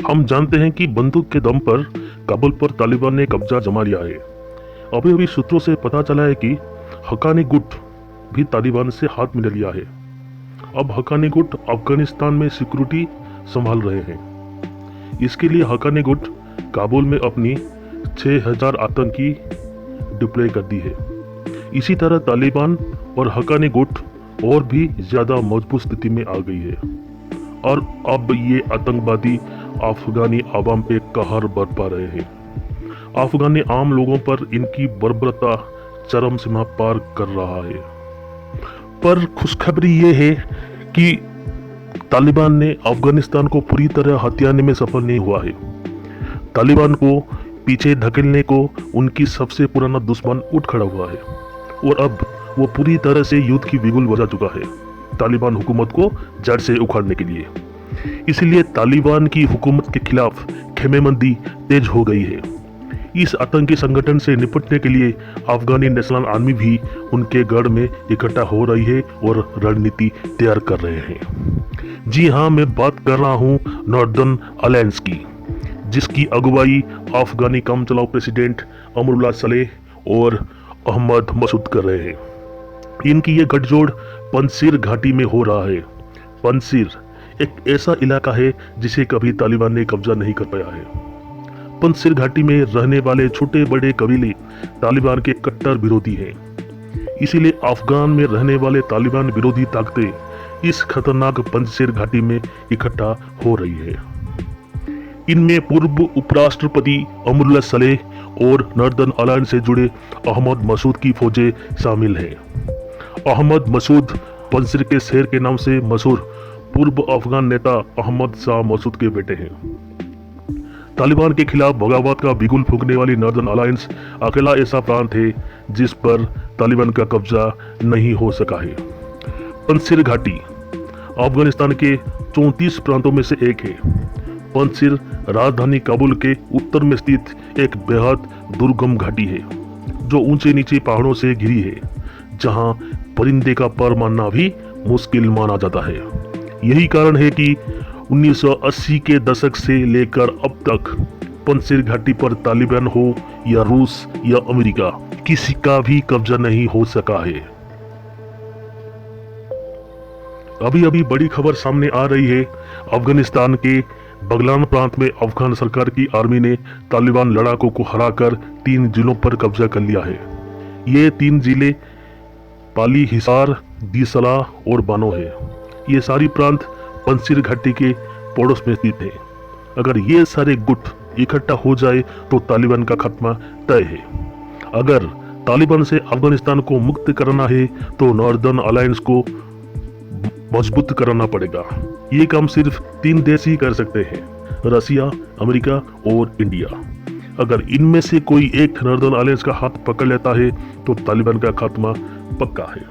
हम जानते हैं कि बंदूक के दम पर काबुल पर तालिबान ने कब्जा जमा लिया है। अभी अभी सूत्रों से पता चला है कि हक्कानी गुट भी तालिबान से हाथ मिला लिया है। अब हक्कानी गुट अफगानिस्तान में सिक्योरिटी संभाल रहे हैं। इसके लिए हक्कानी गुट काबुल में अपनी 6000 आतंकी डिप्लॉय कर दी है। इसी तरह तालिबान और हक्कानी गुट और भी ज्यादा मजबूत स्थिति में आ गई है और अब ये आतंकवादी अफगानी आवाम पे कहर बरपा रहे हैं। अफगानी आम लोगों पर इनकी बर्बरता चरम सीमा पार कर रहा है। पर खुशखबरी ये है कि तालिबान ने अफगानिस्तान को पूरी तरह हथियाने में सफल नहीं हुआ है। तालिबान को पीछे धकेलने को उनकी सबसे पुराना दुश्मन उठ खड़ा हुआ है और अब वो पूरी तरह से युद्ध की बिगुल बजा चुका है तालिबान हुकूमत को जड़ से उखाड़ने के लिए। इसलिए तालिबान की हुकूमत के खिलाफ खेमेबंदी तेज हो गई है। इस आतंकी संगठन से निपटने के लिए अफगानी नेशनल आर्मी भी उनके गढ़ में इकट्ठा हो रही है और रणनीति तैयार कर रहे हैं। जी हाँ, मैं बात कर रहा हूँ नॉर्दर्न अलायंस की, जिसकी अगुवाई अफगानी कम चलाओ प्रेसिडेंट अमरुल्लाह सलेह और अहमद मसूद कर रहे हैं। इनकी ये गठजोड़ पंजशीर घाटी में हो रहा है। पंजशीर एक ऐसा इलाका है जिसे कभी तालिबान ने कब्जा नहीं कर पाया है। पंजशीर घाटी में रहने वाले छोटे बड़े कबीले तालिबान के कट्टर विरोधी हैं। इसीलिए अफगान में रहने वाले तालिबान विरोधी ताकतें इस खतरनाक पंजशीर घाटी में इकट्ठा हो रही है। इनमें पूर्व उपराष्ट्रपति अमरुल्लाह सलेह और नॉर्दर्न अलायंस से जुड़े अहमद मसूद की फौजें शामिल हैं। अहमद मसूद पंजशीर के शेर के नाम से मशहूर पूर्व अफगान नेता अहमद शाह मसूद के बेटे हैं। तालिबान के खिलाफ बगावत का बिगुल फूंकने वाली नॉर्दर्न अलायंस अकेला ऐसा प्रांत है जिस पर तालिबान का कब्जा नहीं हो सका है। पंजशीर घाटी अफगानिस्तान के 34 प्रांतों में से एक है। पंजशीर राजधानी काबुल के उत्तर में स्थित एक बेहद दुर्गम घाटी है जो ऊंचे नीचे पहाड़ों से घिरी है, जहां परिंदे का पर मानना भी मुश्किल माना जाता है। यही कारण है कि 1980 के दशक से लेकर अब तक पंजशीर घाटी पर तालिबान हो या रूस या अमेरिका, किसी का भी कब्जा नहीं हो सका है। अभी अभी बड़ी खबर सामने आ रही है। अफगानिस्तान के बगलान प्रांत में अफगान सरकार की आर्मी ने तालिबान लड़ाकों को हराकर 3 जिलों पर कब्जा कर लिया है। ये 3 जिले पाली, हिसार, दीसला और बानो है। ये सारी प्रांत पंजशीर घाटी के पड़ोस में स्थित है। अगर ये सारे गुट इकट्ठा हो जाए तो तालिबान का खात्मा तय है। अगर तालिबान से अफगानिस्तान को मुक्त करना है तो नॉर्दर्न अलायंस को मजबूत करना पड़ेगा। ये काम सिर्फ 3 देश ही कर सकते हैं, रसिया, अमेरिका और इंडिया। अगर इनमें से कोई एक नॉर्दर्न अलायंस का हाथ पकड़ लेता है तो तालिबान का खात्मा पक्का है।